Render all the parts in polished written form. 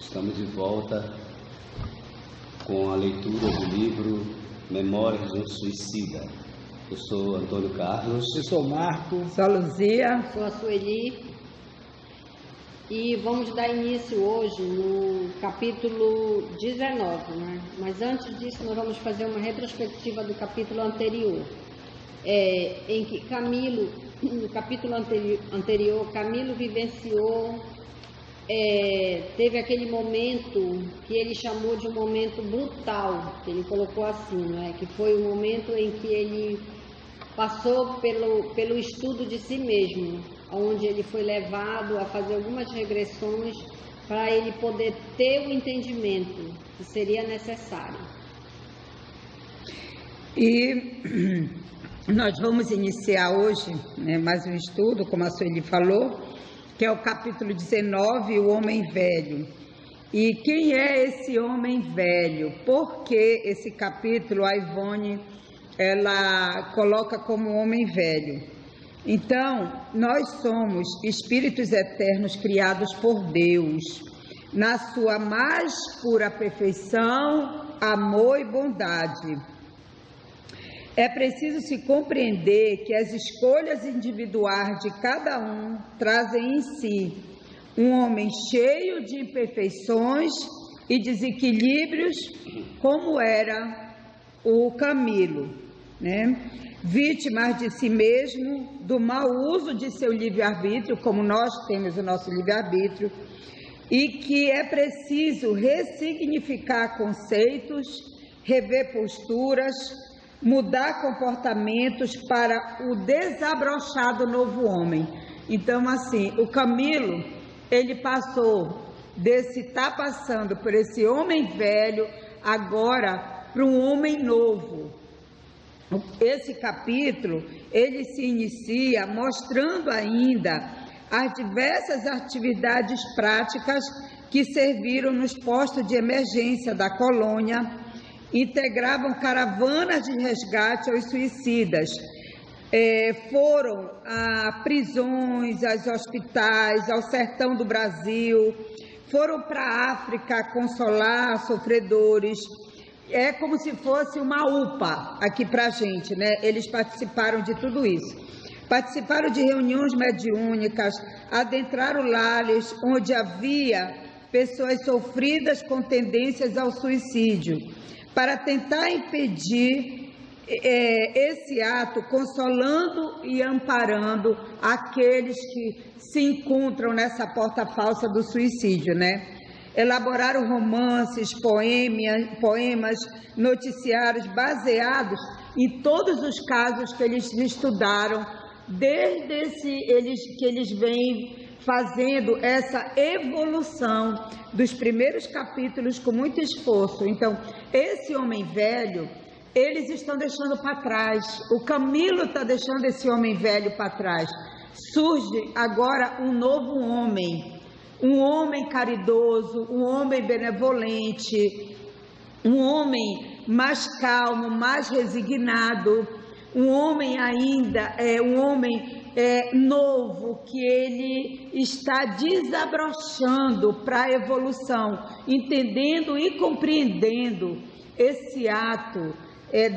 Estamos de volta com a leitura do livro Memórias de um Suicida. Eu sou Antônio Carlos. Eu sou Marco. Sou a Luzia. Sou a Sueli. E vamos dar início hoje no capítulo 19, né? Mas antes disso nós vamos fazer uma retrospectiva do capítulo anterior, em que Camilo, no capítulo anterior, Camilo vivenciou, teve aquele momento que ele chamou de um momento brutal, que ele colocou assim, né? Que foi o momento em que ele passou pelo estudo de si mesmo, onde ele foi levado a fazer algumas regressões para ele poder ter o entendimento que seria necessário. E nós vamos iniciar hoje, né, mais um estudo, como a Sueli falou, que é o capítulo 19, o homem velho. E quem é esse homem velho? Por que esse capítulo a Ivone ela coloca como homem velho? Então, nós somos espíritos eternos criados por Deus, na sua mais pura perfeição, amor e bondade. É preciso se compreender que as escolhas individuais de cada um trazem em si um homem cheio de imperfeições e desequilíbrios, como era o Camilo, né? Vítimas de si mesmo, do mau uso de seu livre-arbítrio, como nós temos o nosso livre-arbítrio, e que é preciso ressignificar conceitos, rever posturas, mudar comportamentos para o desabrochado novo homem. Então, assim, o Camilo, ele está passando por esse homem velho, agora para um homem novo. Esse capítulo, ele se inicia mostrando ainda as diversas atividades práticas que serviram nos postos de emergência da colônia, integravam caravanas de resgate aos suicidas, foram a prisões, aos hospitais, ao sertão do Brasil, foram para a África consolar sofredores. É como se fosse uma UPA aqui para a gente, né? Eles participaram de tudo isso. Participaram de reuniões mediúnicas, adentraram lares onde havia pessoas sofridas com tendências ao suicídio, para tentar impedir esse ato, consolando e amparando aqueles que se encontram nessa porta falsa do suicídio, né? Elaboraram romances, poemas, noticiários baseados em todos os casos que eles estudaram, desde que eles vêm fazendo essa evolução dos primeiros capítulos com muito esforço. Então, esse homem velho, eles estão deixando para trás, o Camilo está deixando esse homem velho para trás. Surge agora um novo homem, um homem caridoso, um homem benevolente, um homem mais calmo, mais resignado, um homem ainda, um homem novo, que ele está desabrochando para a evolução, entendendo e compreendendo esse ato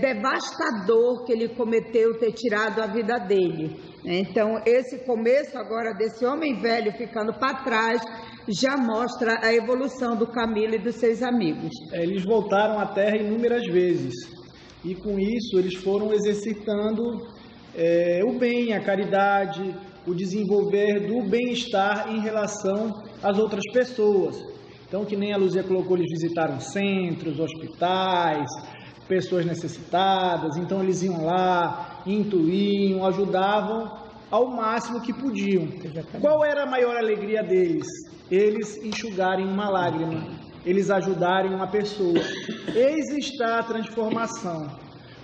devastador que ele cometeu, ter tirado a vida dele. Então, esse começo agora desse homem velho ficando para trás já mostra a evolução do Camilo e dos seus amigos. Eles voltaram à Terra inúmeras vezes e com isso eles foram exercitando o bem, a caridade, o desenvolver do bem-estar em relação às outras pessoas. Então, que nem a Luzia colocou, eles visitaram centros, hospitais, pessoas necessitadas. Então eles iam lá, intuíam, ajudavam ao máximo que podiam. Exatamente. Qual era a maior alegria deles? Eles enxugarem uma lágrima, eles ajudarem uma pessoa. Eis está a transformação,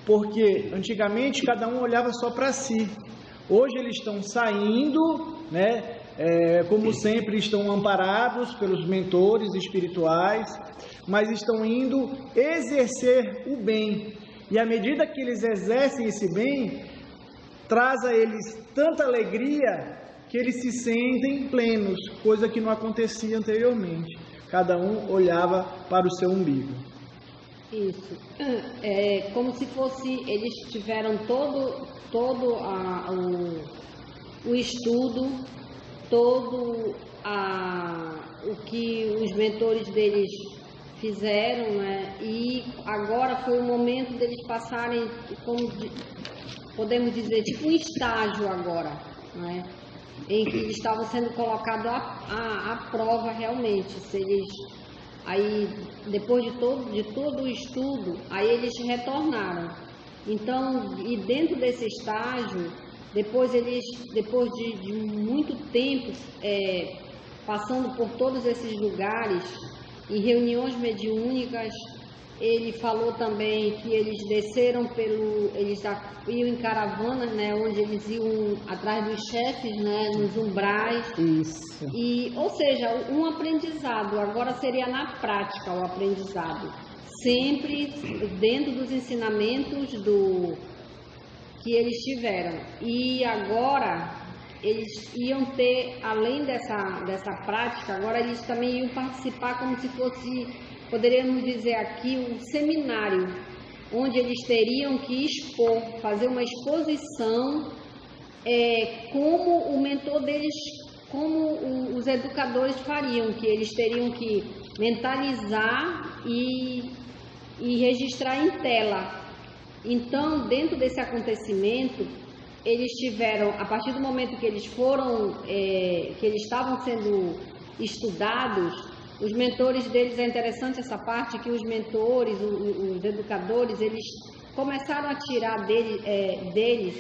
porque antigamente cada um olhava só para si. Hoje eles estão saindo, né? Como sempre, estão amparados pelos mentores espirituais, mas estão indo exercer o bem. E à medida que eles exercem esse bem, traz a eles tanta alegria que eles se sentem plenos, coisa que não acontecia anteriormente. cada um olhava para o seu umbigo. Isso. É como se fosse, eles tiveram todo o estudo, todo o que os mentores deles fizeram, né? E agora foi o momento deles passarem, como podemos dizer, tipo um estágio agora, né? Em que eles estavam sendo colocados à prova realmente, se eles... Aí, depois de todo o estudo, aí eles retornaram. Então, e dentro desse estágio, depois de muito tempo, passando por todos esses lugares, em reuniões mediúnicas, ele falou também que eles desceram eles iam em caravanas, né, onde eles iam atrás dos chefes, né, nos umbrais. Isso. Ou seja, um aprendizado, agora seria na prática o aprendizado, sempre dentro dos ensinamentos que eles tiveram. E agora eles iam ter, além dessa prática, agora eles também iam participar como se fosse, poderíamos dizer aqui, um seminário, onde eles teriam que expor, fazer uma exposição, como o mentor deles, como os educadores fariam, que eles teriam que mentalizar e registrar em tela. Então, dentro desse acontecimento, eles tiveram, a partir do momento que eles que eles estavam sendo estudados, os mentores deles, é interessante essa parte, que os mentores, os educadores, eles começaram a tirar deles,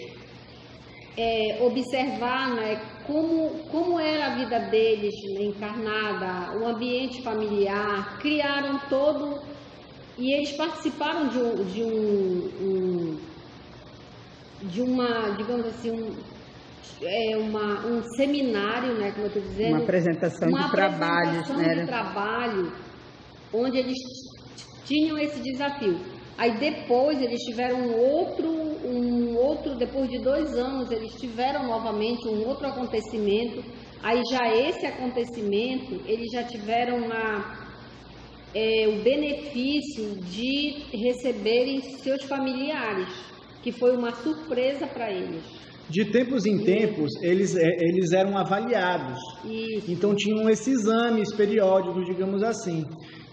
observar, né, como era a vida deles encarnada, o ambiente familiar, criaram todo, e eles participaram de uma, digamos assim, um seminário, né, como eu estou dizendo, uma apresentação de trabalhos, né? De trabalho, onde eles tinham esse desafio. Aí depois eles tiveram um outro, depois de 2 anos, eles tiveram novamente um outro acontecimento. Aí já esse acontecimento, eles já tiveram o benefício de receberem seus familiares, que foi uma surpresa para eles. De tempos em tempos, eles eram avaliados. Isso. Então, tinham esses exames periódicos, digamos assim.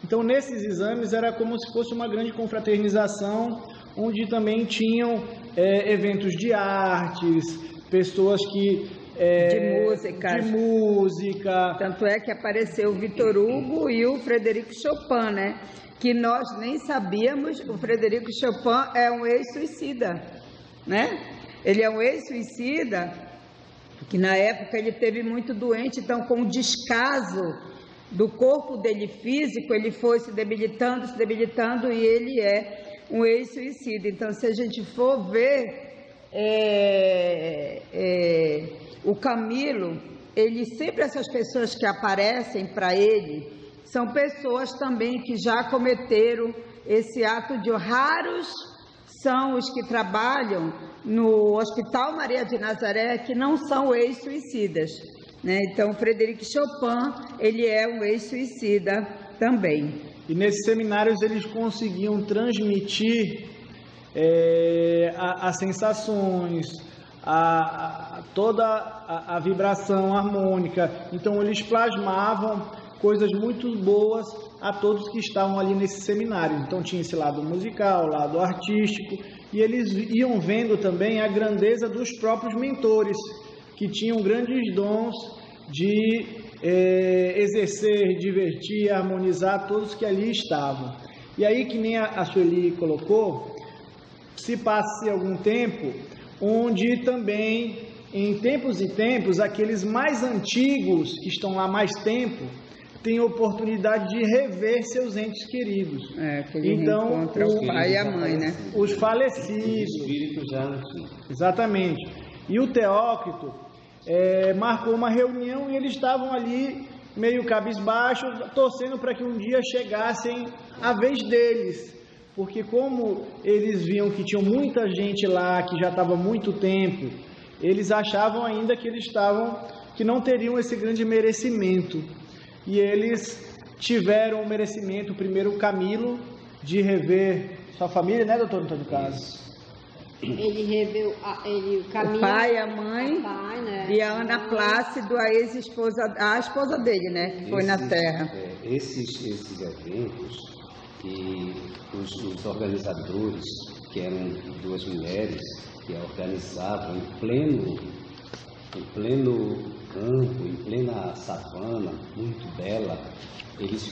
Então, nesses exames, era como se fosse uma grande confraternização, onde também tinham eventos de artes, pessoas que... de música. Tanto é que apareceu o Vitor Hugo e o Frederico Chopin, né? Que nós nem sabíamos. O Frederico Chopin é um ex-suicida, né? Ele é um ex-suicida, que na época ele teve muito doente, então com o descaso do corpo dele físico, ele foi se debilitando, e ele é um ex-suicida. Então, se a gente for ver, o Camilo, essas pessoas que aparecem para ele, são pessoas também que já cometeram esse ato de raros. São os que trabalham no Hospital Maria de Nazaré, que não são ex-suicidas, né? Então, Frederico Chopin, ele é um ex-suicida também. E nesses seminários eles conseguiam transmitir as sensações, toda a vibração harmônica. Então, eles plasmavam coisas muito boas a todos que estavam ali nesse seminário. Então tinha esse lado musical, lado artístico, e eles iam vendo também a grandeza dos próprios mentores, que tinham grandes dons de exercer, divertir, harmonizar todos que ali estavam. E aí, que nem a Sueli colocou, se passe algum tempo, onde também, em tempos e tempos, aqueles mais antigos, que estão lá mais tempo, tem oportunidade de rever seus entes queridos. Que ele reencontra o pai e a mãe, né? Os falecidos. O espírito já não tinha. Exatamente. E o Teócrito marcou uma reunião e eles estavam ali meio cabisbaixos, torcendo para que um dia chegassem a vez deles. Porque como eles viam que tinha muita gente lá, que já estava há muito tempo, eles achavam ainda que eles não teriam esse grande merecimento. E eles tiveram o merecimento, primeiro o Camilo, de rever sua família, né, doutor Antônio Carlos? Ele reveu o Camilo, o pai, a mãe, né? E a Ana Plácido, a esposa dele, né? Que foi na Terra. Esses eventos, que os organizadores, que eram duas mulheres, que organizavam em pleno campo, em plena savana, muito bela, eles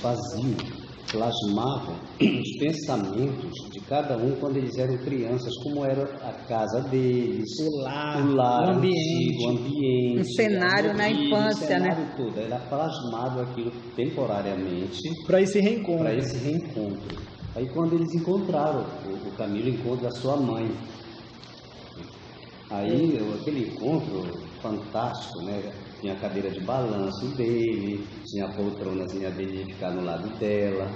plasmavam os pensamentos de cada um quando eles eram crianças, como era a casa deles, o lar, o ambiente, um cenário na infância, o cenário todo. Era plasmado aquilo temporariamente para esse reencontro. Aí quando eles encontraram, o Camilo encontra a sua mãe. Aí aquele encontro fantástico, né? Tinha a cadeira de balanço dele, tinha a poltronazinha dele de ficar no lado dela.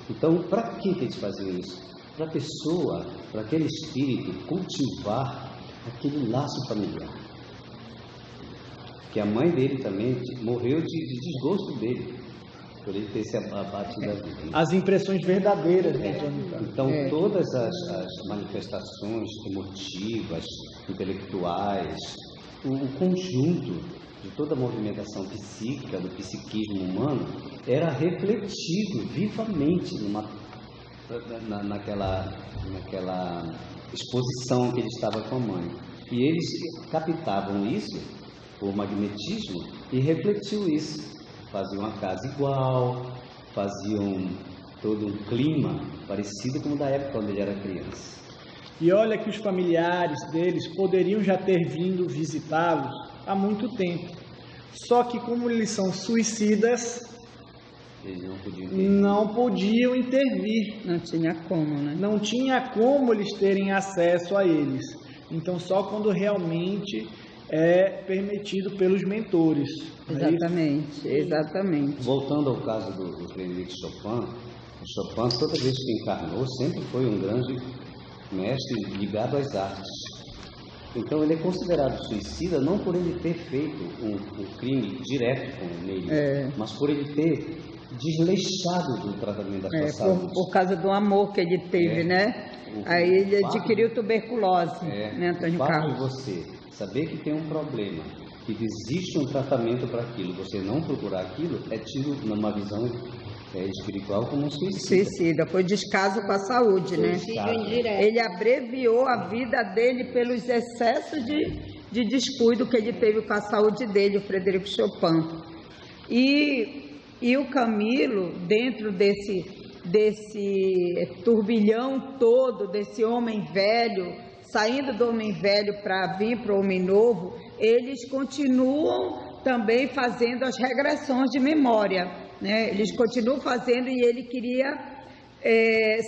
Então, para que eles faziam isso? Para a pessoa, para aquele espírito cultivar aquele laço familiar. Que a mãe dele também morreu de desgosto dele, por ele ter se abatido da vida. As impressões verdadeiras, né? Então, todas as manifestações emotivas, intelectuais, o conjunto de toda a movimentação psíquica, do psiquismo humano, era refletido vivamente naquela exposição que ele estava com a mãe. E eles captavam isso por magnetismo e refletiu isso. Faziam a casa igual, faziam todo um clima parecido com o da época quando ele era criança. E olha que os familiares deles poderiam já ter vindo visitá-los há muito tempo. Só que como eles são suicidas, eles não podiam intervir. Não tinha como, né? Não tinha como eles terem acesso a eles. Então só quando realmente é permitido pelos mentores. Exatamente, exatamente. Voltando ao caso do Frédéric Chopin, o Chopin, toda vez que encarnou, sempre foi um grande mestre ligado às artes. Então ele é considerado suicida não por ele ter feito um crime direto com ele, mas por ele ter desleixado do tratamento da sua saúde. Por causa do amor que ele teve, né? Aí ele adquiriu tuberculose, né, Antônio Carlos? Você saber que tem um problema, que existe um tratamento para aquilo, você não procurar aquilo, é tido numa visão espiritual como um suicida. Foi descaso com a saúde, né? Ele abreviou a vida dele pelos excessos de descuido que ele teve com a saúde dele, o Frédéric Chopin. E o Camilo, dentro desse turbilhão todo, desse homem velho, saindo do homem velho para vir para o homem novo, eles continuam também fazendo as regressões de memória, né? Eles continuam fazendo e ele queria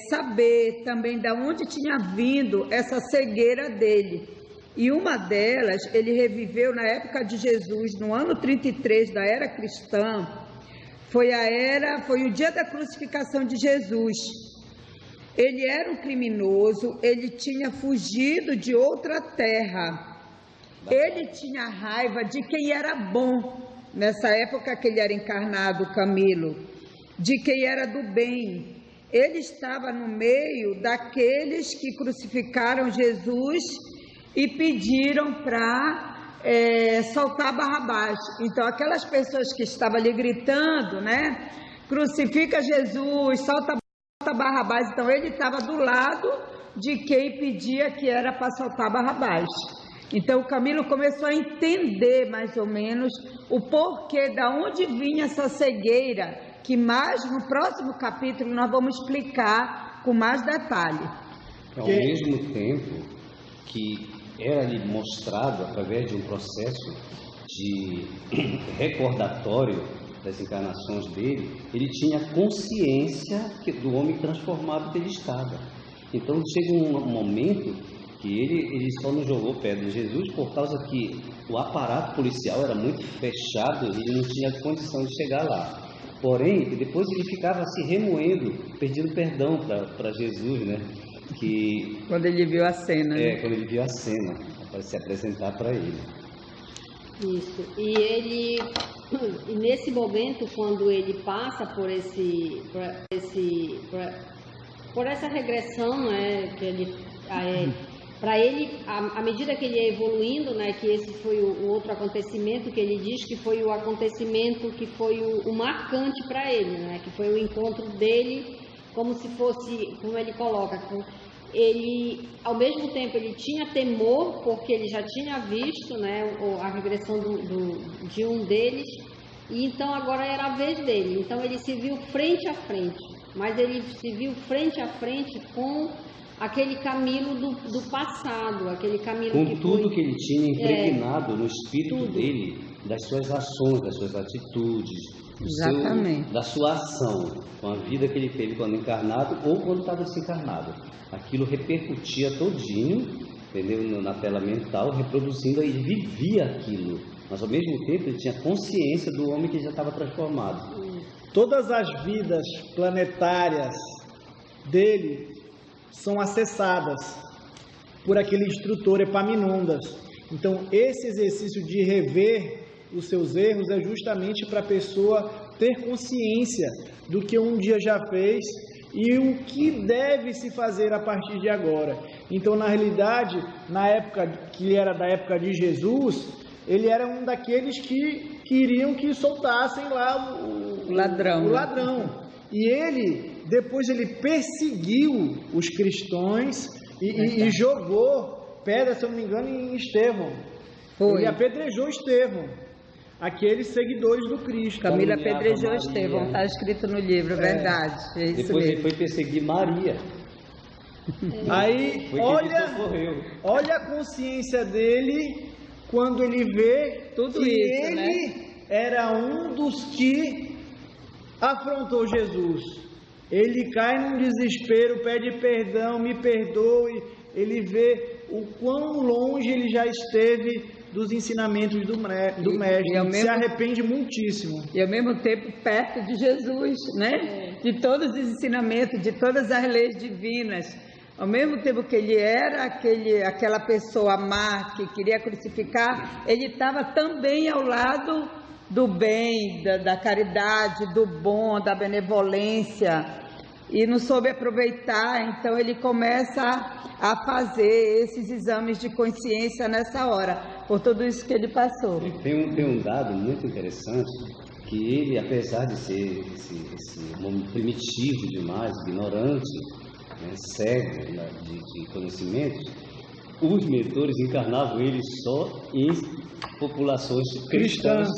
saber também de onde tinha vindo essa cegueira dele. E uma delas, ele reviveu na época de Jesus, no ano 33 da era cristã, foi o dia da crucificação de Jesus. Ele era um criminoso, ele tinha fugido de outra terra. Ele tinha raiva de quem era bom, nessa época que ele era encarnado, Camilo, de quem era do bem. Ele estava no meio daqueles que crucificaram Jesus e pediram para soltar Barrabás. Então, aquelas pessoas que estavam ali gritando, né? Crucifica Jesus, solta Barrabás. Então, ele estava do lado de quem pedia que era para soltar Barrabás. Então, o Camilo começou a entender mais ou menos o porquê, da onde vinha essa cegueira, que mais no próximo capítulo nós vamos explicar com mais detalhe. Ao mesmo tempo que era-lhe mostrado, através de um processo de recordatório das encarnações dele, ele tinha consciência do homem transformado que ele estava. Então, chega um momento que ele só não jogou pedra em Jesus por causa que o aparato policial era muito fechado e ele não tinha condição de chegar lá. Porém, depois ele ficava se remoendo, pedindo perdão para Jesus, né? Quando ele viu a cena. Quando ele viu a cena, para se apresentar para ele. Isso. E ele E nesse momento, quando ele passa por essa regressão, né, que ele, para ele, à medida que ele é evoluindo, né, que esse foi o outro acontecimento que ele diz que foi o acontecimento que foi o marcante para ele, né, que foi o encontro dele, como se fosse, como ele coloca, ele, ao mesmo tempo, ele tinha temor, porque ele já tinha visto, né, a regressão de um deles, e então agora era a vez dele. Então ele se viu frente a frente, mas ele se viu frente a frente com aquele Camilo do passado, aquele Camilo com que tudo foi, que ele tinha impregnado no espírito dele, das suas ações, das suas atitudes, da sua ação, com a vida que ele teve quando encarnado ou quando estava desencarnado. Aquilo repercutia todinho, entendeu? Na tela mental, reproduzindo, e ele vivia aquilo, mas ao mesmo tempo ele tinha consciência do homem que já estava transformado. Todas as vidas planetárias dele são acessadas por aquele instrutor Epaminondas. Então, esse exercício de rever os seus erros é justamente para a pessoa ter consciência do que um dia já fez e o que deve se fazer a partir de agora. Então, na realidade, na época que ele era da época de Jesus, ele era um daqueles que queriam que soltassem lá o ladrão. E ele, depois ele perseguiu os cristãos e jogou pedra, se eu não me engano, em Estevão. Ele apedrejou Estevão, aqueles seguidores do Cristo. Camilo apedrejou Estevão, está escrito no livro, verdade. É isso depois mesmo. ele foi perseguir Maria. Aí, olha a consciência dele quando ele vê tudo que isso, ele era um dos que afrontou Jesus. Ele cai num desespero, pede perdão, me perdoe. Ele vê o quão longe ele já esteve dos ensinamentos do mestre, se arrepende muitíssimo. E ao mesmo tempo perto de Jesus, né? De todos os ensinamentos, de todas as leis divinas. Ao mesmo tempo que ele era aquela pessoa má que queria crucificar, ele estava também ao lado do bem, da caridade, do bom, da benevolência, e não soube aproveitar. Então ele começa a fazer esses exames de consciência nessa hora, por tudo isso que ele passou. Tem um dado muito interessante, que ele, apesar de ser esse homem primitivo demais, ignorante, né, cego de conhecimentos, os mentores encarnavam ele só em populações cristãs.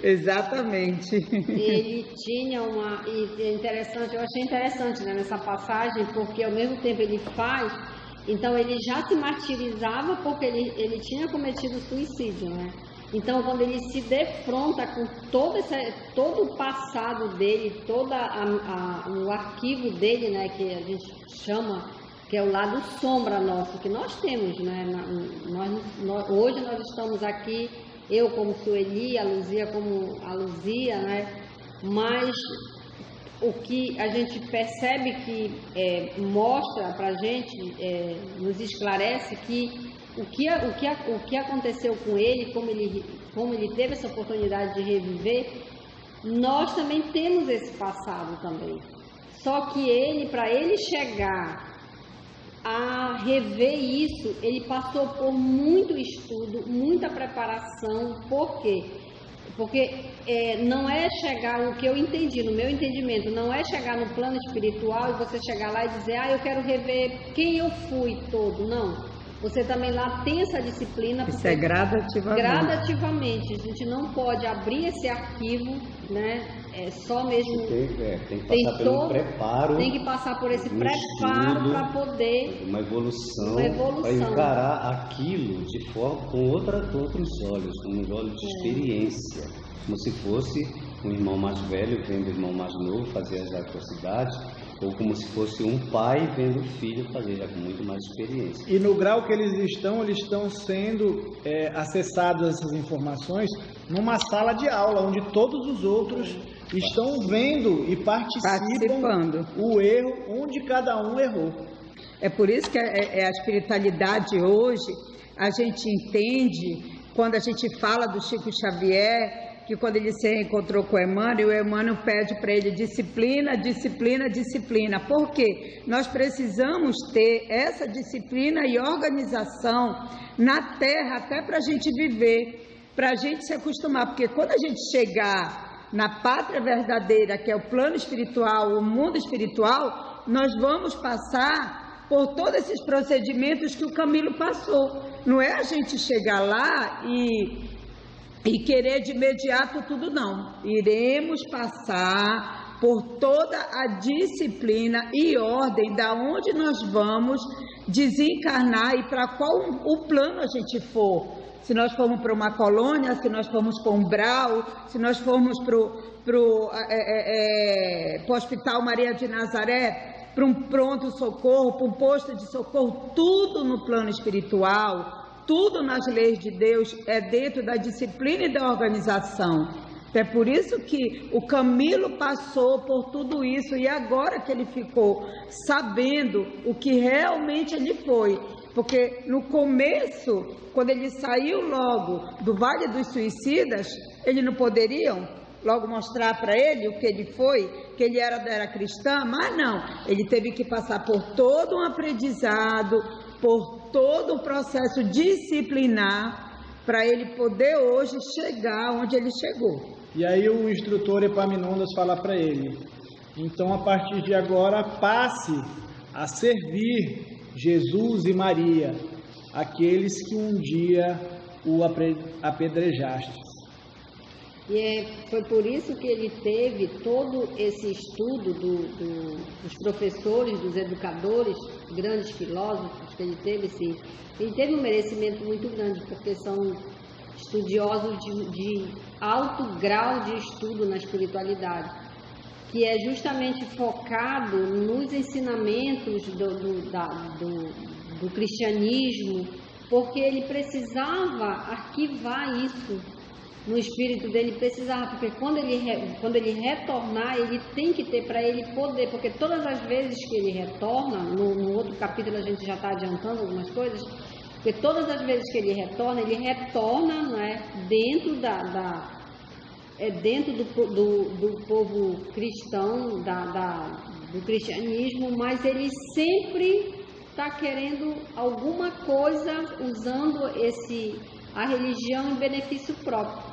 Exatamente. Ele tinha e é interessante, eu achei interessante, né, nessa passagem, porque ao mesmo tempo ele faz, então ele já se martirizava porque ele tinha cometido suicídio, né? Então quando ele se defronta com todo o passado dele, todo o arquivo dele, né, que a gente chama, que é o lado sombra nosso, que nós temos, né? Hoje nós estamos aqui, eu como Sueli, a Luzia como a Luzia, né? Mas o que a gente percebe que mostra para a gente, nos esclarece que o que aconteceu com ele, como ele teve essa oportunidade de reviver, nós também temos esse passado também. Só que para ele chegar a rever isso, ele passou por muito estudo, muita preparação. Por quê? Porque não é chegar, o que eu entendi, no meu entendimento, não é chegar no plano espiritual e você chegar lá e dizer, eu quero rever quem eu fui todo, não. Você também lá tem essa disciplina. Isso é gradativamente. Gradativamente. A gente não pode abrir esse arquivo, né? Só mesmo. Tem que passar por um preparo. Tem que passar por esse preparo para poder. Uma evolução. Para encarar aquilo de forma com outros olhos, com um olho de experiência. Como se fosse um irmão mais velho vendo o irmão mais novo fazer as atrocidades, ou como se fosse um pai vendo o filho fazer, já com muito mais experiência. E no grau que eles estão sendo acessadas essas informações numa sala de aula, onde todos os outros estão vendo e participando o erro, onde cada um errou. É por isso que a espiritualidade hoje, a gente entende quando a gente fala do Chico Xavier, que quando ele se encontrou com o Emmanuel pede para ele disciplina, disciplina, disciplina. Por quê? Nós precisamos ter essa disciplina e organização na Terra, até para a gente viver, para a gente se acostumar, porque quando a gente chegar na pátria verdadeira, que é o plano espiritual, o mundo espiritual, nós vamos passar por todos esses procedimentos que o Camilo passou. Não é a gente chegar lá e querer de imediato tudo, não. Iremos passar por toda a disciplina e ordem da onde nós vamos desencarnar e para qual o plano a gente for. Se nós formos para uma colônia, se nós formos para um umbral, se nós formos para o Hospital Maria de Nazaré, para um pronto-socorro, para um posto de socorro, tudo no plano espiritual, tudo nas leis de Deus é dentro da disciplina e da organização. É por isso que o Camilo passou por tudo isso e agora que ele ficou sabendo o que realmente ele foi. Porque no começo, quando ele saiu logo do Vale dos Suicidas, eles não poderiam logo mostrar para ele o que ele foi, que ele era cristã, mas não, ele teve que passar por todo um aprendizado, por todo o processo disciplinar, para ele poder hoje chegar onde ele chegou. E aí o instrutor Epaminondas fala para ele: então a partir de agora passe a servir Jesus e Maria, aqueles que um dia o apedrejaste. E foi por isso que ele teve todo esse estudo dos professores, dos educadores, grandes filósofos que ele teve, sim. Ele teve um merecimento muito grande, porque são estudiosos de alto grau de estudo na espiritualidade, que é justamente focado nos ensinamentos do cristianismo, porque ele precisava arquivar isso no espírito dele, precisava, porque quando ele retornar, ele tem que ter para ele poder, porque todas as vezes que ele retorna, no outro capítulo a gente já está adiantando algumas coisas, porque todas as vezes que ele retorna, né, dentro dentro do povo cristão, do cristianismo, mas ele sempre está querendo alguma coisa usando a religião em benefício próprio.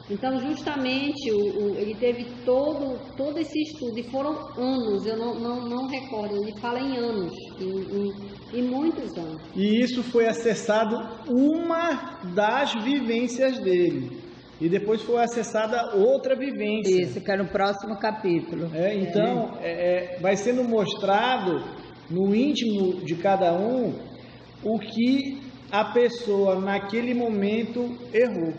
Então, justamente, ele teve todo esse estudo, e foram anos, eu não recordo, ele fala em anos, em muitos anos. E isso foi acessado uma das vivências dele. E depois foi acessada outra vivência. Isso, que é no próximo capítulo. Então, vai sendo mostrado no íntimo de cada um o que a pessoa naquele momento errou,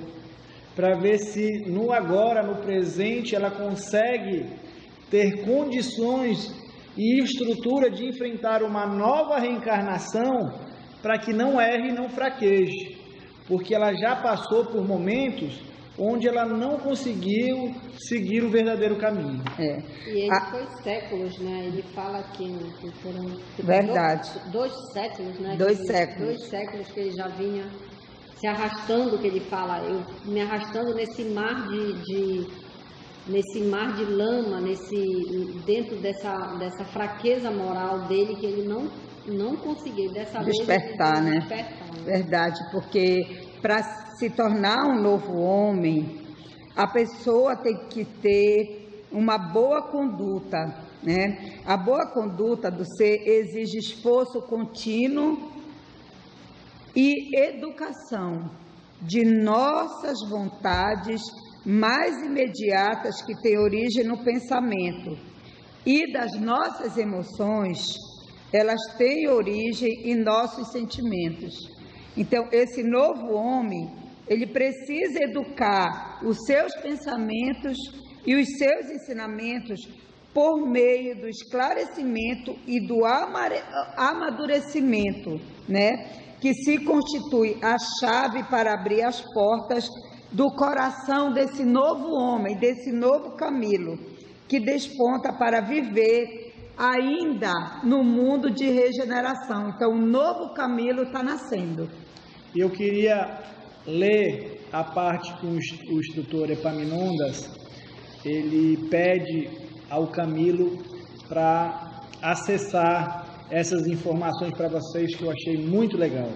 para ver se no agora, no presente, ela consegue ter condições e estrutura de enfrentar uma nova reencarnação, para que não erre e não fraqueje, porque ela já passou por momentos onde ela não conseguiu seguir o verdadeiro caminho. E ele foi séculos, né? Ele fala que foram verdade. Dois séculos, né? 2 séculos. 2 séculos que ele já vinha se arrastando, que ele fala, eu me arrastando nesse mar de lama, dentro dessa fraqueza moral dele, que ele não conseguiu dessa despertar, vez, né? Despertar, né? Verdade, porque para se tornar um novo homem, a pessoa tem que ter uma boa conduta, né? A boa conduta do ser exige esforço contínuo e educação de nossas vontades mais imediatas, que têm origem no pensamento, e das nossas emoções, elas têm origem em nossos sentimentos. Então, esse novo homem, ele precisa educar os seus pensamentos e os seus ensinamentos por meio do esclarecimento e do amadurecimento, né? Que se constitui a chave para abrir as portas do coração desse novo homem, desse novo Camilo, que desponta para viver ainda no mundo de regeneração. Então, o novo Camilo está nascendo. Eu queria lê a parte que o instrutor Epaminondas, ele pede ao Camilo para acessar essas informações para vocês, que eu achei muito legal.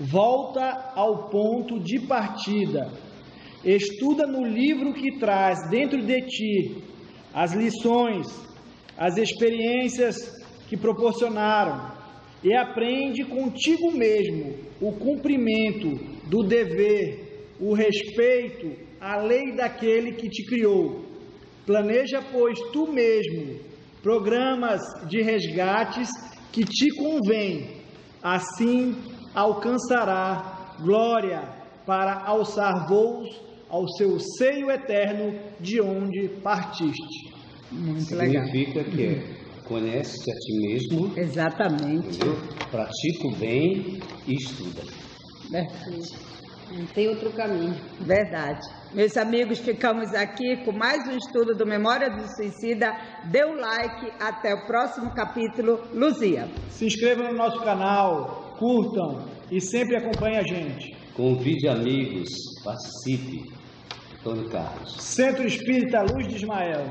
Volta ao ponto de partida. Estuda no livro que traz dentro de ti as lições, as experiências que proporcionaram, e aprende contigo mesmo o cumprimento do dever, o respeito à lei daquele que te criou. Planeja, pois, tu mesmo programas de resgates que te convém. Assim alcançará glória para alçar voos ao seu seio eterno de onde partiste. Muito legal. Significa que conhece-te a ti mesmo. Exatamente. Entendeu? Pratica o bem e estuda. Verdade. Não tem outro caminho. Verdade. Meus amigos, ficamos aqui com mais um estudo do Memória do Suicida. Dê um like. Até o próximo capítulo. Luzia. Se inscrevam no nosso canal, curtam e sempre acompanhem a gente. Convide amigos, participe. Antônio Carlos. Centro Espírita Luz de Ismael.